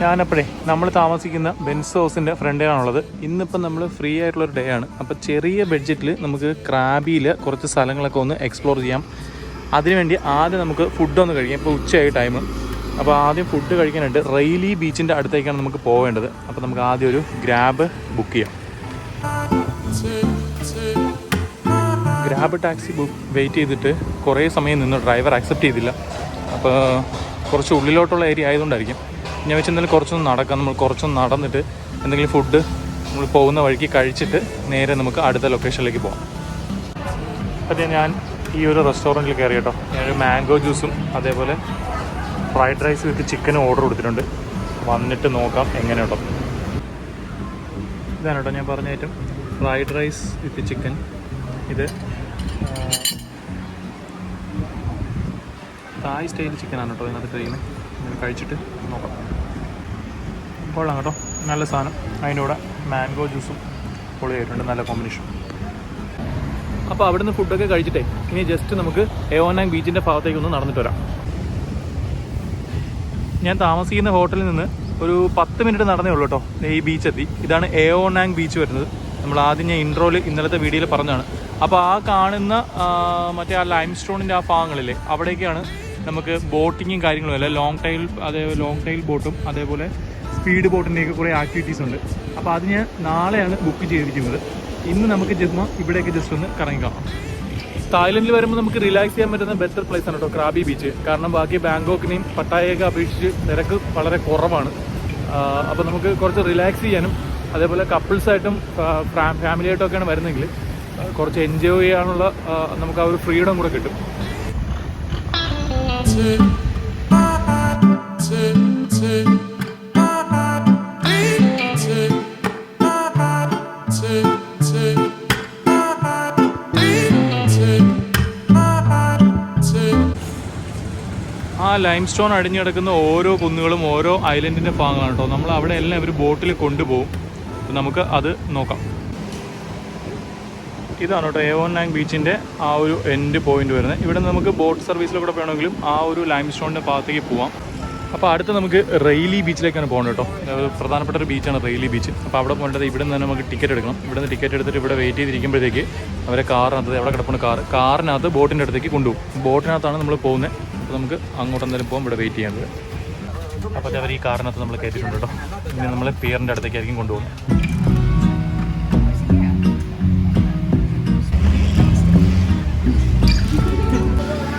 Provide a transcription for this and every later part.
ഞാനപ്പോഴേ നമ്മൾ താമസിക്കുന്ന ബെൻസ് ഹൗസിൻ്റെ ഫ്രണ്ടിലാണുള്ളത്. ഇന്നിപ്പം നമ്മൾ ഫ്രീ ആയിട്ടുള്ളൊരു ഡേ ആണ്. അപ്പോൾ ചെറിയ ബഡ്ജറ്റിൽ നമുക്ക് ക്രാബിയിൽ കുറച്ച് സ്ഥലങ്ങളൊക്കെ ഒന്ന് എക്സ്പ്ലോർ ചെയ്യാം. അതിനുവേണ്ടി ആദ്യം നമുക്ക് ഫുഡൊന്ന് കഴിക്കാം. ഇപ്പോൾ ഉച്ചയായി ടൈം. അപ്പോൾ ആദ്യം ഫുഡ് കഴിക്കാനായിട്ട് റെയിലി ബീച്ചിൻ്റെ അടുത്തേക്കാണ് നമുക്ക് പോകേണ്ടത്. അപ്പോൾ നമുക്ക് ആദ്യം ഒരു ഗ്രാബ് ബുക്ക് ചെയ്യാം. ഗ്രാബ് ടാക്സി വെയിറ്റ് ചെയ്തിട്ട് കുറേ സമയം നിന്ന് ഡ്രൈവർ അക്സെപ്റ്റ് ചെയ്തില്ല. അപ്പോൾ കുറച്ച് ഉള്ളിലോട്ടുള്ള ഏരിയ ആയതുകൊണ്ടായിരിക്കും. ഞാൻ വെച്ച് എന്തായാലും കുറച്ചൊന്ന് നടക്കാം. നമ്മൾ കുറച്ചൊന്ന് നടന്നിട്ട് എന്തെങ്കിലും ഫുഡ് നമ്മൾ പോകുന്ന വഴിക്ക് കഴിച്ചിട്ട് നേരെ നമുക്ക് അടുത്ത ലൊക്കേഷനിലേക്ക് പോകാം. അപ്പോൾ ഞാൻ ഈ ഒരു റെസ്റ്റോറൻറ്റിൽ കയറി കേട്ടോ. ഞാനൊരു മാംഗോ ജ്യൂസും അതേപോലെ ഫ്രൈഡ് റൈസ് വിത്ത് ചിക്കനും ഓർഡർ കൊടുത്തിട്ടുണ്ട്. വന്നിട്ട് നോക്കാം എങ്ങനെയുണ്ടോ. ഇതാണ് കേട്ടോ ഞാൻ പറഞ്ഞ item, fried rice with chicken. ഇത് തായ് സ്റ്റൈൽ ചിക്കനാണ് കേട്ടോ ഇതിനകത്ത് കഴിയുന്നത്. ഇങ്ങനെ കഴിച്ചിട്ട് നോക്കാം. കൊള്ളാം കേട്ടോ, നല്ല സാധനം. അതിൻ്റെ കൂടെ മാംഗോ ജ്യൂസും പൊളിയായിട്ടുണ്ട്, നല്ല കോമ്പിനേഷൻ. അപ്പോൾ അവിടുന്ന് ഫുഡൊക്കെ കഴിച്ചിട്ടേ ഇനി ജസ്റ്റ് നമുക്ക് എയോനാങ് ബീച്ചിൻ്റെ ഭാഗത്തേക്കൊന്ന് നടന്നിട്ട് വരാം. ഞാൻ താമസിക്കുന്ന ഹോട്ടലിൽ നിന്ന് ഒരു 10 മിനിറ്റ് നടന്നേ ഉള്ളൂ കേട്ടോ ഈ ബീച്ച് എത്തി. ഇതാണ് എയോനാങ് ബീച്ച് വരുന്നത്. നമ്മൾ ആദ്യം ഞാൻ ഇൻട്രോയിൽ ഇന്നലത്തെ വീഡിയോയിൽ പറഞ്ഞതാണ്. അപ്പോൾ ആ കാണുന്ന മറ്റേ ആ ലൈം സ്റ്റോണിൻ്റെ ആ ഭാഗങ്ങളില്ലേ അവിടേക്കാണ് നമുക്ക് ബോട്ടിങ്ങും കാര്യങ്ങളും അല്ല, ലോങ് ടൈൽ ബോട്ടും അതേപോലെ സ്പീഡ് ബോട്ടിൻ്റെയൊക്കെ കുറേ ആക്ടിവിറ്റീസ് ഉണ്ട്. അപ്പോൾ അത് ഞാൻ നാളെയാണ് ബുക്ക് ചെയ്തിരിക്കുന്നത്. ഇന്ന് നമുക്ക് ഇവിടേക്ക് ജസ്റ്റ് ഒന്ന് കറങ്ങി കാണാം. തായ്ലൻഡിൽ വരുമ്പോൾ നമുക്ക് റിലാക്സ് ചെയ്യാൻ പറ്റുന്ന ബെറ്റർ പ്ലേസ് ആണ് കേട്ടോ ക്രാബി ബീച്ച്. കാരണം ബാക്കി ബാങ്കോക്കിനെയും പട്ടായയൊക്കെ അപേക്ഷിച്ച് തിരക്ക് വളരെ കുറവാണ്. അപ്പോൾ നമുക്ക് കുറച്ച് റിലാക്സ് ചെയ്യാനും അതേപോലെ കപ്പിൾസായിട്ടും ഫാമിലിയായിട്ടൊക്കെയാണ് വരുന്നതെങ്കിൽ കുറച്ച് എൻജോയ് ചെയ്യാനുള്ള നമുക്ക് ആ ഒരു ഫ്രീഡം കൂടെ കിട്ടും. ആ ലൈം സ്റ്റോൺ അടിഞ്ഞു കിടക്കുന്ന ഓരോ കുന്നുകളും ഓരോ ഐലൻഡിൻ്റെ ഭാഗങ്ങളാണ് കേട്ടോ. നമ്മൾ അവിടെ എല്ലാം ഇവർ ബോട്ടിൽ കൊണ്ടുപോകും. നമുക്ക് അത് നോക്കാം. ഇതാണ് കേട്ടോ എയോനാങ് ബീച്ചിൻ്റെ ആ ഒരു എൻഡ് പോയിന്റ് വരുന്നത്. ഇവിടെ നമുക്ക് ബോട്ട് സർവീസിലൂടെ വേണമെങ്കിലും ആ ഒരു ലൈം സ്റ്റോണിൻ്റെ ഭാഗത്തേക്ക് പോവാം. അപ്പോൾ അടുത്ത് നമുക്ക് റെയിലി ബീച്ചിലേക്കാണ് പോകേണ്ടത് കേട്ടോ. പ്രധാനപ്പെട്ട ഒരു ബീച്ചാണ് റെയിലി ബീച്ച്. അപ്പോൾ അവിടെ പോകേണ്ടത് ഇവിടെ നിന്ന് തന്നെ നമുക്ക് ടിക്കറ്റ് എടുക്കണം. ഇവിടെ നിന്ന് ടിക്കറ്റ് എടുത്തിട്ട് ഇവിടെ വെയിറ്റ് ചെയ്തിരിക്കുമ്പോഴത്തേക്ക് അവരെ കാറിനകത്ത് എവിടെ കിടപ്പുണ്ട് കാറിനകത്ത് ബോട്ടിൻ്റെ അടുത്തേക്ക് കൊണ്ടുപോകും. ബോട്ടിനകത്താണ് നമ്മൾ പോകുന്നത്. അപ്പോൾ നമുക്ക് അങ്ങോട്ട് എന്തായാലും പോകാം, ഇവിടെ വെയിറ്റ് ചെയ്യേണ്ടത്. അപ്പോൾ അവർ ഈ കാറിനകത്ത് നമ്മൾ കയറ്റിയിട്ടുണ്ട് കേട്ടോ. ഇനി നമ്മൾ പിയറിൻ്റെ അടുത്തേക്കായിരിക്കും കൊണ്ടുപോകുന്നത്.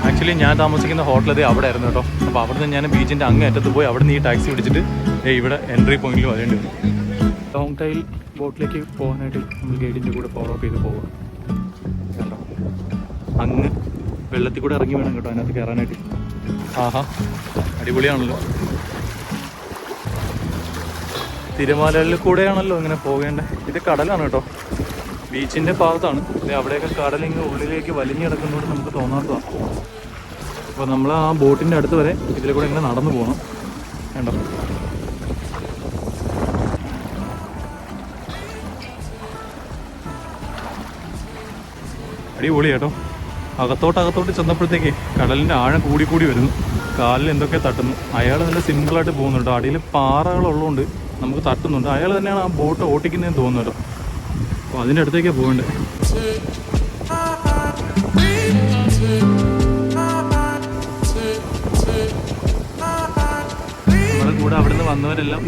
ആക്ച്വലി ഞാൻ താമസിക്കുന്ന ഹോട്ടൽ അവിടെ ആയിരുന്നു കേട്ടോ. അപ്പോൾ അവിടെ നിന്ന് ഞാൻ ബീച്ചിൻ്റെ അങ്ങേ അറ്റത്ത് പോയി അവിടെ നിന്ന് ഈ ടാക്സി പിടിച്ചിട്ട് ഇവിടെ എൻട്രി പോയിന്റിൽ വരേണ്ടി വന്നു. ലോങ് ടൈൽ ബോട്ടിലേക്ക് പോകാനായിട്ട് നമ്മൾ ഗൈഡിൻ്റെ കൂടെ ഫോളോ അപ്പ് ചെയ്ത് പോകാം കേട്ടോ. അങ്ങ് വെള്ളത്തിൽ കൂടെ ഇറങ്ങി വേണം കേട്ടോ അതിനകത്ത് കയറാനായിട്ട്. ആഹാ, അടിപൊളിയാണല്ലോ. തിരമാലകളിൽ കൂടെയാണല്ലോ ഇങ്ങനെ പോകേണ്ടത്. ഇത് കടലാണ് കേട്ടോ, ബീച്ചിൻ്റെ ഭാഗത്താണ്. അവിടെയൊക്കെ കടലിങ്ങനെ ഉള്ളിലേക്ക് വലിഞ്ഞു കിടക്കുന്നതുകൊണ്ട് നമുക്ക് തോന്നാത്തതാണ്. അപ്പോൾ നമ്മൾ ആ ബോട്ടിൻ്റെ അടുത്ത് വരെ ഇതിലെ കൂടെ ഇങ്ങനെ നടന്നു പോകണം വേണ്ട. അടിപൊളി കേട്ടോ. അകത്തോട്ട് ചെന്നപ്പോഴത്തേക്ക് കടലിൻ്റെ ആഴം കൂടി വരുന്നു. കാലിൽ എന്തൊക്കെ തട്ടുന്നു. അയാൾ നല്ല സിമ്പിളായിട്ട് പോകുന്നുണ്ട്. അടിയിൽ പാറകളുള്ളതുകൊണ്ട് നമുക്ക് തട്ടുന്നുണ്ട്. അയാൾ തന്നെയാണ് ആ ബോട്ട് ഓട്ടിക്കുന്നതെന്ന് തോന്നുന്നു കേട്ടോ. അപ്പോൾ അതിൻ്റെ അടുത്തേക്കാണ് പോകേണ്ടത്. നമ്മുടെ കൂടെ അവിടെ നിന്ന് വന്നവരെല്ലാം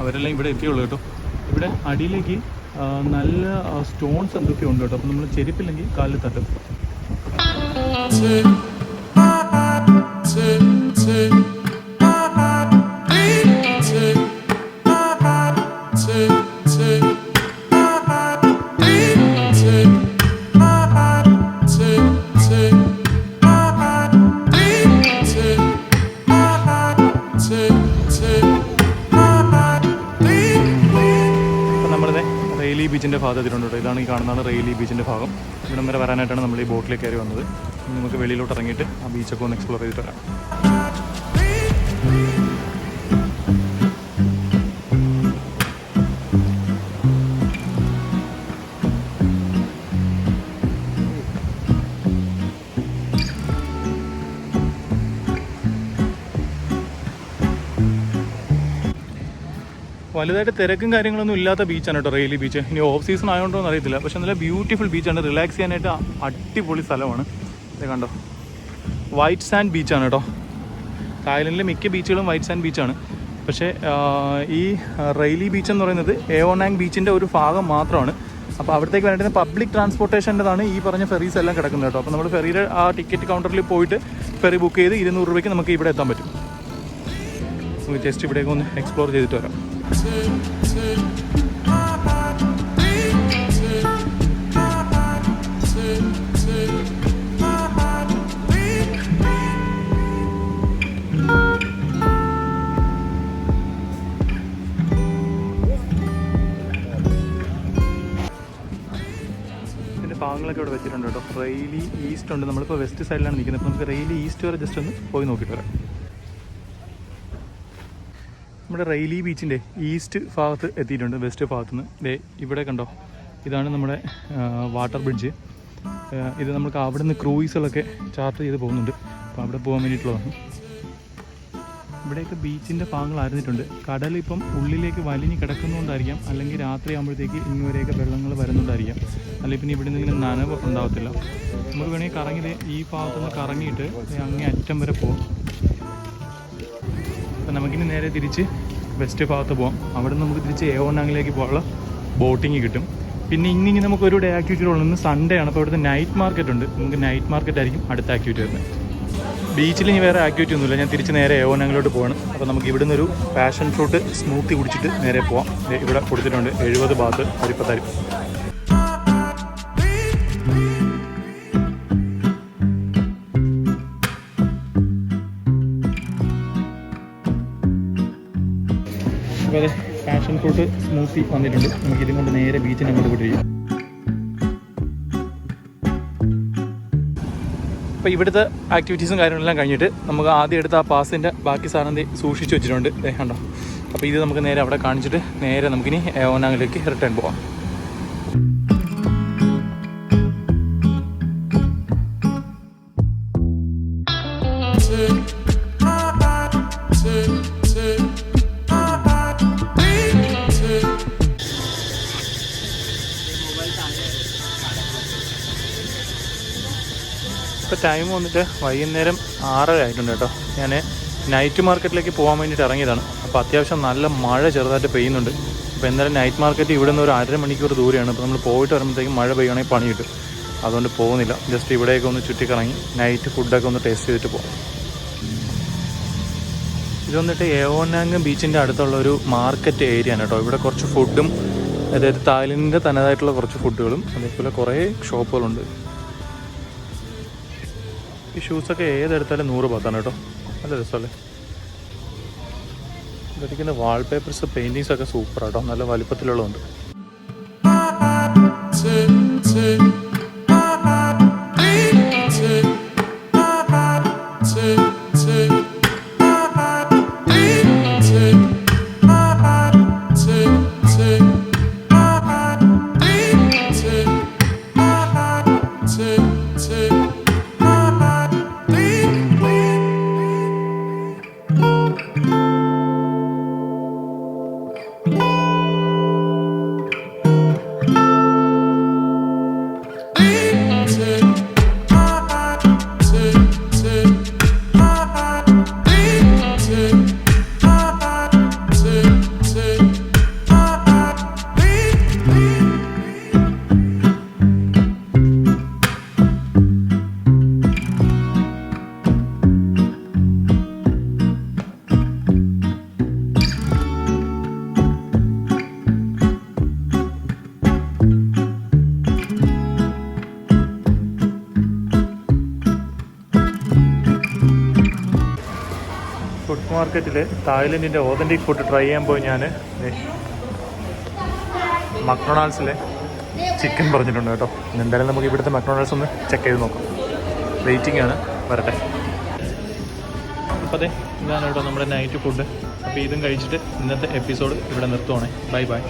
അവരെല്ലാം ഇവിടെ എത്തിയുള്ളൂ കേട്ടോ. ഇവിടെ അടിയിലേക്ക് നല്ല സ്റ്റോൺസ് എന്തൊക്കെ ഉണ്ട് കേട്ടോ. അപ്പോൾ നമ്മൾ ചെരുപ്പില്ലെങ്കിൽ കാലിൽ തട്ടും. റെയിലി ബീച്ചിൻ്റെ ഭാഗത്ത് എത്തിയിട്ടുണ്ട് കേട്ടോ. ഇതാണ് ഈ കാണുന്നതാണ് റെയിലി ബീച്ചിൻ്റെ ഭാഗം. ഇവിടം വരെ വരാനായിട്ടാണ് നമ്മൾ ഈ ബോട്ടിലേക്ക് കയറി വന്നത്. നമുക്ക് വെളിയിലോട്ട് ഇറങ്ങിയിട്ട് ആ ബീച്ചൊക്കെ ഒന്ന് എക്സ്പ്ലോർ ചെയ്തിട്ട് വരാം. വലുതായിട്ട് തിരക്കും കാര്യങ്ങളൊന്നും ഇല്ലാത്ത ബീച്ചാണ് കേട്ടോ റെയിലി ബീച്ച്. ഇനി ഓഫ് സീസൺ ആയതുകൊണ്ടോ എന്ന് അറിയത്തില്ല, പക്ഷെ നല്ല ബ്യൂട്ടിഫുൾ ബീച്ചാണ്. റിലാക്സ് ചെയ്യാനായിട്ട് അടിപൊളി സ്ഥലമാണ്. ഇത് കണ്ടോ, വൈറ്റ് സാൻഡ് ബീച്ചാണ് കേട്ടോ. തായ്ലൻഡിലെ മിക്ക ബീച്ചുകളും വൈറ്റ് സാൻഡ് ബീച്ചാണ്. പക്ഷേ ഈ റെയിലി ബീച്ച് എന്ന് പറയുന്നത് എയോനാങ് ബീച്ചിൻ്റെ ഒരു ഭാഗം മാത്രമാണ്. അപ്പോൾ അവിടത്തേക്ക് വേണ്ടിയിട്ട് പബ്ലിക് ട്രാൻസ്പോർട്ടേഷൻ്റെതാണ് ഈ പറഞ്ഞ ഫെറീസ് എല്ലാം കിടക്കുന്നത് കേട്ടോ. അപ്പോൾ നമ്മൾ ഫെറിയുടെ ആ ടിക്കറ്റ് കൗണ്ടറിൽ പോയിട്ട് ഫെറി ബുക്ക് ചെയ്ത് 200 രൂപയ്ക്ക് നമുക്ക് ഇവിടെ എത്താൻ പറ്റും. നമുക്ക് ജസ്റ്റ് ഇവിടേക്ക് ഒന്ന് എക്സ്പ്ലോർ ചെയ്തിട്ട് വരാം. ഭാഗങ്ങളൊക്കെ ഇവിടെ വെച്ചിട്ടുണ്ട് കേട്ടോ. റെയിലി ഈസ്റ്റ് ഉണ്ട്. നമ്മളിപ്പോൾ വെസ്റ്റ് സൈഡിലാണ് നിൽക്കുന്നത്. അപ്പോൾ നമുക്ക് റെയിലി ഈസ്റ്റ് വരെ ജസ്റ്റ് ഒന്ന് പോയി നോക്കിയിട്ട് വരാം. നമ്മുടെ റെയിലി ബീച്ചിൻ്റെ ഈസ്റ്റ് ഭാഗത്ത് എത്തിയിട്ടുണ്ട്. വെസ്റ്റ് ഭാഗത്ത് നിന്ന് ഇവിടെ കണ്ടോ, ഇതാണ് നമ്മുടെ വാട്ടർ ബ്രിഡ്ജ്. ഇത് നമുക്ക് അവിടെ നിന്ന് ക്രൂയിസുകളൊക്കെ ചാർട്ട് ചെയ്ത് പോകുന്നുണ്ട്. അപ്പോൾ അവിടെ പോകാൻ വേണ്ടിയിട്ടുള്ളതാണ്. ഇവിടെയൊക്കെ ബീച്ചിൻ്റെ ഭാഗങ്ങൾ ആയിരുന്നിട്ടുണ്ട്. കടൽ ഇപ്പം ഉള്ളിലേക്ക് വലിഞ്ഞ് കിടക്കുന്നതുകൊണ്ടായിരിക്കാം, അല്ലെങ്കിൽ രാത്രി ആകുമ്പോഴത്തേക്ക് ഇങ്ങോരെയൊക്കെ വെള്ളങ്ങൾ വരുന്നുണ്ടായിരിക്കാം, അല്ലെങ്കിൽ പിന്നെ ഇവിടെ നിന്ന് നനവ് ഉണ്ടാകത്തില്ല. നമുക്ക് വേണമെങ്കിൽ കറങ്ങി ഈ ഭാഗത്തുനിന്ന് കറങ്ങിയിട്ട് അങ്ങേ അറ്റം വരെ പോകാം. അപ്പം നമുക്കിനി നേരെ തിരിച്ച് വെസ്റ്റ് ഭാഗത്ത് പോകാം. അവിടെ നിന്ന് നമുക്ക് തിരിച്ച് എയോനാങ്ങിലേക്ക് പോകാനുള്ള ബോട്ടിങ് കിട്ടും. പിന്നെ ഇങ്ങനെ നമുക്കൊരു ഡേ ആക്ടിവിറ്റി ഉള്ളത് സൺഡേ ആണ്. അപ്പോൾ ഇവിടുത്തെ നൈറ്റ് മാർക്കറ്റ് ഉണ്ട്. നമുക്ക് നൈറ്റ് മാർക്കറ്റ് ആയിരിക്കും അടുത്ത ആക്ടിവിറ്റി വരുന്നത്. ബീച്ചിൽ ഇനി വേറെ ആക്ടിവിറ്റി ഒന്നുമില്ല. ഞാൻ തിരിച്ച് നേരെ എയോനാങ്ങിലോട്ട് പോവാണ്. അപ്പോൾ നമുക്ക് ഇവിടുന്ന് ഒരു പാഷൻ ഫ്രൂട്ട് സ്മൂത്തി കുടിച്ചിട്ട് നേരെ പോവാം. ഇവിടെ കൊടുത്തിട്ടുണ്ട് 70 ബാത്ത്, ഒരിപ്പോൾ തരും. അപ്പോൾ അതെ, പാഷൻ ഫ്രൂട്ട് സ്മൂത്തി വന്നിട്ടുണ്ട്. നമുക്കിതും കൊണ്ട് നേരെ ബീച്ചിനെ അങ്ങോട്ട് കൊണ്ടിരിക്കാം. അപ്പോൾ ഇവിടുത്തെ ആക്ടിവിറ്റീസും കാര്യങ്ങളെല്ലാം കഴിഞ്ഞിട്ട് നമുക്ക് ആദ്യം എടുത്ത ആ പാസിൻ്റെ ബാക്കി സാധനം സൂക്ഷിച്ച് വെച്ചിട്ടുണ്ട്. കണ്ടോ. അപ്പോൾ ഇത് നമുക്ക് നേരെ അവിടെ കാണിച്ചിട്ട് നേരെ നമുക്കിനി എയോനാങ്ങിലേക്ക് റിട്ടേൺ പോവാം. ഇപ്പോൾ ടൈം വന്നിട്ട് വൈകുന്നേരം 6:30 ആയിട്ടുണ്ട് കേട്ടോ. ഞാൻ നൈറ്റ് മാർക്കറ്റിലേക്ക് പോകാൻ വേണ്ടിയിട്ട് ഇറങ്ങിയതാണ്. അപ്പോൾ അത്യാവശ്യം നല്ല മഴ ചെറുതായിട്ട് പെയ്യുന്നുണ്ട്. അപ്പോൾ എന്തായാലും നൈറ്റ് മാർക്കറ്റ് ഇവിടെ നിന്ന് ഒരു 1/2 മണിക്കൂർ ദൂരെയാണ്. അപ്പോൾ നമ്മൾ പോയിട്ട് വരുമ്പോഴത്തേക്കും മഴ പെയ്യണമെങ്കിൽ പണി കിട്ടും. അതുകൊണ്ട് പോകുന്നില്ല. ജസ്റ്റ് ഇവിടെയൊക്കെ ഒന്ന് ചുറ്റിക്കറങ്ങി നൈറ്റ് ഫുഡൊക്കെ ഒന്ന് ടേസ്റ്റ് ചെയ്തിട്ട് പോകും. ഇത് വന്നിട്ട് എയോനാങ് ബീച്ചിൻ്റെ അടുത്തുള്ള ഒരു മാർക്കറ്റ് ഏരിയ ആണ് കേട്ടോ. ഇവിടെ കുറച്ച് ഫുഡും, അതായത് തായ്ലൻഡിൻ്റെ തനതായിട്ടുള്ള കുറച്ച് ഫുഡുകളും അതേപോലെ കുറേ ഷോപ്പുകളുണ്ട്. ഈ ഷൂസൊക്കെ ഏതെടുത്താലും 100 ബാത്താണ് കേട്ടോ. നല്ല രസമല്ലേ. ഇതൊരിക്കുന്ന വാൾപേപ്പേഴ്സ്, പെയിൻറ്റിങ്സൊക്കെ സൂപ്പറാട്ടോ. നല്ല വലിപ്പത്തിലുള്ളതുണ്ട്. ഫുഡ് മാർക്കറ്റിൽ തായ്ലൻഡിൻ്റെ ഓതൻറ്റിക് ഫുഡ് ട്രൈ ചെയ്യാൻ പോയി ഞാൻ മക്ഡൊണാൾഡ്സിലെ ചിക്കൻ പറഞ്ഞിട്ടുണ്ട് കേട്ടോ. എന്തായാലും നമുക്ക് ഇവിടുത്തെ മക്ഡൊണാൾഡ്സ് ഒന്ന് ചെക്ക് ചെയ്ത് നോക്കാം. വെയിറ്റിംഗ് ആണ്, വരട്ടെ. അപ്പോൾ അതെ, ഇതാണ് കേട്ടോ നമ്മുടെ നൈറ്റ് ഫുഡ്. അപ്പോൾ ഇതും കഴിച്ചിട്ട് ഇന്നത്തെ എപ്പിസോഡ് ഇവിടെ നിർത്തുവാണേ. Bye bye.